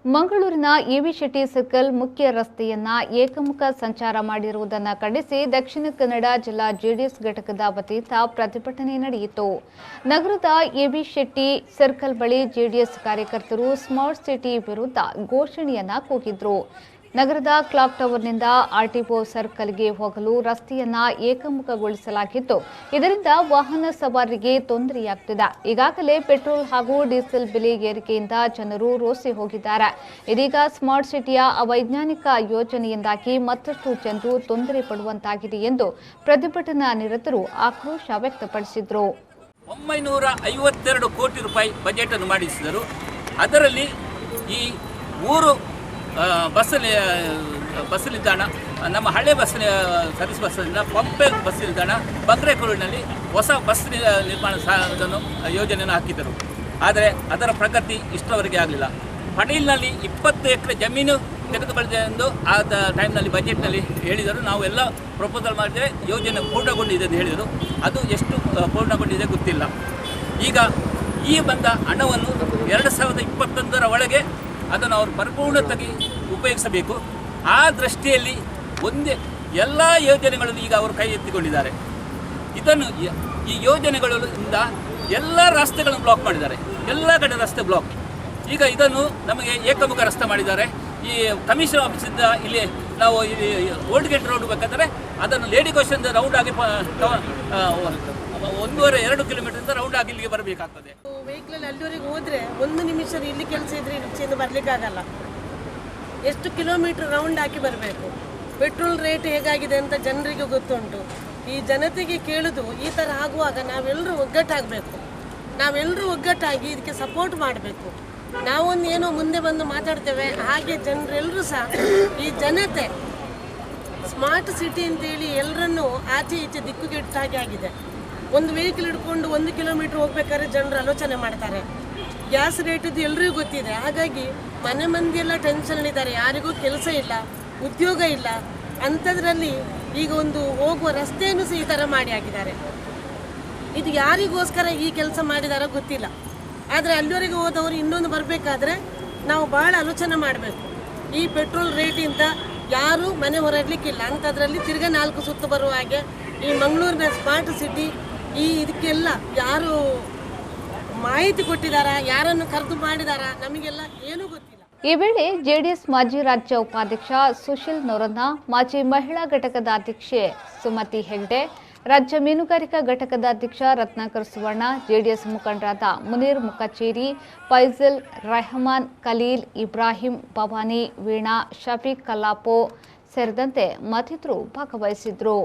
ಮಂಗಳೂರಿನ ಎವಿ ಶೆಟ್ಟಿ ಸರ್ಕಲ್ ಮುಖ್ಯ ರಸ್ತೆಯನ್ನ ಏಕಮುಖ ಸಂಚಾರ ಮಾಡಿರುವುದನ್ನು ಖಂಡಿಸಿ ದಕ್ಷಿಣ ಕನ್ನಡ ಜಿಲ್ಲಾ ಜೆಡಿಎಸ್ ಘಟಕದ ವತಿಯಿಂದ ಪ್ರತಿಭಟನೆ ನಡೆಯಿತು. ನಗರದ ಎವಿ ಶೆಟ್ಟಿ ಸರ್ಕಲ್ ಬಳಿ ಜೆಡಿಎಸ್ ಕಾರ್ಯಕರ್ತರು ಸ್ಮಾರ್ಟ್ ಸಿಟಿ ವಿರುದ್ಧ ಘೋಷಣೆಯನ್ನ ಕೂಗಿದ್ರು. ನಗರದ ಕ್ಲಾಕ್ ಟವರ್ನಿಂದ ಆರ್ಟಿಒ ಸರ್ಕಲ್ಗೆ ಹೋಗಲು ರಸ್ತೆಯನ್ನ ಏಕಮುಖಗೊಳಿಸಲಾಗಿದ್ದು, ಇದರಿಂದ ವಾಹನ ಸವಾರರಿಗೆ ತೊಂದರೆಯಾಗುತ್ತಿದೆ. ಈಗಾಗಲೇ ಪೆಟ್ರೋಲ್ ಹಾಗೂ ಡೀಸೆಲ್ ಬೆಲೆ ಏರಿಕೆಯಿಂದ ಜನರು ರೋಸಿ ಹೋಗಿದ್ದಾರೆ. ಇದೀಗ ಸ್ಮಾರ್ಟ್ ಸಿಟಿಯ ಅವೈಜ್ಞಾನಿಕ ಯೋಜನೆಯಿಂದಾಗಿ ಮತ್ತಷ್ಟು ಜನರು ತೊಂದರೆ ಪಡುವಂತಾಗಿದೆ ಎಂದು ಪ್ರತಿಭಟನಾ ನಿರತರು ಆಕ್ರೋಶ ವ್ಯಕ್ತಪಡಿಸಿದರು. 952 ಕೋಟಿ ರೂಪಾಯಿ ಬಜೆಟ್ ಅನ್ನು ಮಂಡಿಸಿದರು. ಅದರಲ್ಲಿ ಈ 3 ಬಸ್ ನಿಲ್ದಾಣ, ನಮ್ಮ ಹಳೆ ಬಸ್ ಸರ್ವಿಸ್ ಬಸ್ಸಿಂದ ಪಂಪೆ ಬಸ್ ನಿಲ್ದಾಣ, ಬಂಗ್ರೆಕೋಡಿನಲ್ಲಿ ಹೊಸ ಬಸ್ ನಿರ್ಮಾಣ ಯೋಜನೆಯನ್ನು ಹಾಕಿದರು. ಆದರೆ ಅದರ ಪ್ರಗತಿ ಇಷ್ಟರವರೆಗೆ ಆಗಲಿಲ್ಲ. ಪಡೀಲ್ನಲ್ಲಿ 20 ಎಕರೆ ಜಮೀನು ತೆಗೆದುಕೊಳ್ಳಿದೆ ಎಂದು ಆ ಟೈಮ್ನಲ್ಲಿ ಬಜೆಟ್ನಲ್ಲಿ ಹೇಳಿದರು. ನಾವು ಎಲ್ಲ ಪ್ರಪೋಸಲ್ ಮಾಡಿದರೆ ಯೋಜನೆ ಪೂರ್ಣಗೊಂಡಿದೆ ಎಂದು ಹೇಳಿದರು. ಅದು ಎಷ್ಟು ಪೂರ್ಣಗೊಂಡಿದೆ ಗೊತ್ತಿಲ್ಲ. ಈಗ ಈ ಬಂದ ಹಣವನ್ನು 2021ರ ಒಳಗೆ ಅದನ್ನು ಅವರು ಪರಿಪೂರ್ಣವಾಗಿ ಉಪಯೋಗಿಸಬೇಕು. ಆ ದೃಷ್ಟಿಯಲ್ಲಿ ಎಲ್ಲ ಯೋಜನೆಗಳನ್ನು ಈಗ ಅವರು ಕೈ ಎತ್ತಿಕೊಂಡಿದ್ದಾರೆ. ಈ ಯೋಜನೆಗಳಿಂದ ಎಲ್ಲ ರಸ್ತೆಗಳನ್ನು ಬ್ಲಾಕ್ ಮಾಡಿದ್ದಾರೆ. ಎಲ್ಲ ಕಡೆ ರಸ್ತೆ ಬ್ಲಾಕ್. ಈಗ ಇದನ್ನು ನಮಗೆ ಏಕಮುಖ ರಸ್ತೆ ಮಾಡಿದ್ದಾರೆ. ಈ ಕಮಿಷನ್ ಆಫೀಸಿಂದ ಇಲ್ಲಿ ನಾವು ಇಲ್ಲಿ ಓಲ್ಡ್ ಗೇಟ್ ರೋಡ್ ಬೇಕಾದರೆ ಅದನ್ನು ಲೇಡಿ ಕೋಶನ್ ರೌಂಡ್ ಆಗಿ 1.5-2 ಕಿಲೋಮೀಟರ್ ರೌಂಡ್ ಆಗಿ ಇಲ್ಲಿಗೆ ಬರಬೇಕಾಗ್ತದೆ. ವೆಹಿಕಲ್ ಅಲ್ಲಿವರೆಗೆ ಹೋದರೆ 1 ನಿಮಿಷ ಇಲ್ಲಿ ಕೆಲಸ ಇದ್ರೆ ರಿಕ್ಷೆಯಿಂದ ಬರಲಿಕ್ಕಾಗಲ್ಲ. ಎಷ್ಟು ಕಿಲೋಮೀಟರ್ ರೌಂಡ್ ಹಾಕಿ ಬರಬೇಕು. ಪೆಟ್ರೋಲ್ ರೇಟ್ ಹೇಗಾಗಿದೆ ಅಂತ ಜನರಿಗೆ ಗೊತ್ತುಂಟು. ಈ ಜನತೆಗೆ ಕೇಳೋದು ಈ ಥರ ಆಗುವಾಗ ನಾವೆಲ್ಲರೂ ಒಗ್ಗಟ್ಟಾಗಬೇಕು. ನಾವೆಲ್ಲರೂ ಒಗ್ಗಟ್ಟಾಗಿ ಇದಕ್ಕೆ ಸಪೋರ್ಟ್ ಮಾಡಬೇಕು. ನಾವೊಂದು ಏನೋ ಮುಂದೆ ಬಂದು ಮಾತಾಡ್ತೇವೆ, ಹಾಗೆ ಜನರೆಲ್ಲರೂ ಸಹ ಈ ಜನತೆ ಸ್ಮಾರ್ಟ್ ಸಿಟಿ ಅಂತೇಳಿ ಎಲ್ಲರನ್ನೂ ಆಚೆ ಈಚೆ ದಿಕ್ಕುಗೆಟ್ಟ ಹಾಗೆ ಆಗಿದೆ. ಒಂದು ವೆಹಿಕಲ್ ಹಿಡ್ಕೊಂಡು 1 ಕಿಲೋಮೀಟ್ರ್ ಹೋಗ್ಬೇಕಾದ್ರೆ ಜನರು ಆಲೋಚನೆ ಮಾಡ್ತಾರೆ. ಗ್ಯಾಸ್ ರೇಟದ್ದು ಎಲ್ರಿಗೂ ಗೊತ್ತಿದೆ. ಹಾಗಾಗಿ ಮನೆ ಮಂದಿಯೆಲ್ಲ ಟೆನ್ಷನ್ನಲ್ಲಿದ್ದಾರೆ. ಯಾರಿಗೂ ಕೆಲಸ ಇಲ್ಲ, ಉದ್ಯೋಗ ಇಲ್ಲ. ಅಂಥದ್ರಲ್ಲಿ ಈಗ ಒಂದು ಹೋಗುವ ರಸ್ತೆಯನ್ನು ಸಹ ಈ ಥರ ಮಾಡಿ ಹಾಕಿದ್ದಾರೆ. ಇದು ಯಾರಿಗೋಸ್ಕರ ಈ ಕೆಲಸ ಮಾಡಿದಾರೋ ಗೊತ್ತಿಲ್ಲ. ಆದರೆ ಅಲ್ಲಿವರೆಗೆ ಹೋದವರು ಇನ್ನೊಂದು ಬರಬೇಕಾದ್ರೆ ನಾವು ಭಾಳ ಆಲೋಚನೆ ಮಾಡಬೇಕು. ಈ ಪೆಟ್ರೋಲ್ ರೇಟಿಂದ ಯಾರೂ ಮನೆ ಹೊರಡಲಿಕ್ಕಿಲ್ಲ. ಅಂಥದ್ರಲ್ಲಿ ತಿರ್ಗಾ 4 ಸುತ್ತು ಬರುವ ಹಾಗೆ ಈ ಮಂಗಳೂರಿನ ಸ್ಮಾರ್ಟ್ ಸಿಟಿ ಇದಕ್ಕೆಲ್ಲ ಯಾರು ಮಾಹಿತಿ ಕೊಟ್ಟಿದ್ದಾರಾ, ಯಾರನ್ನು ಕರೆದು ಮಾಡಿದಾರಾ, ನಮಗೆಲ್ಲ ಏನೂ ಗೊತ್ತಿಲ್ಲ. ಈ ವೇಳೆ ಜೆಡಿಎಸ್ ಮಾಜಿ ರಾಜ್ಯ ಉಪಾಧ್ಯಕ್ಷ ಸುಶೀಲ್ ನೊರನ್ನ, ಮಾಜಿ ಮಹಿಳಾ ಘಟಕದ ಅಧ್ಯಕ್ಷೆ ಸುಮತಿ ಹೆಗ್ಡೆ, ರಾಜ್ಯ ಮೀನುಗಾರಿಕಾ ಘಟಕದ ಅಧ್ಯಕ್ಷ ರತ್ನಾಕರ್ ಸುವರ್ಣ, ಜೆಡಿಎಸ್ ಮುಖಂಡರಾದ ಮುನೀರ್ ಮುಕಚೇರಿ, ಫೈಜಲ್, ರೆಹಮಾನ್, ಖಲೀಲ್, ಇಬ್ರಾಹಿಂ, ಭವಾನಿ, ವೀಣಾ, ಶಫೀಕ್ ಕಲ್ಲಾಪೋ ಸೇರಿದಂತೆ ಮತ್ತಿತರರು ಭಾಗವಹಿಸಿದ್ರು.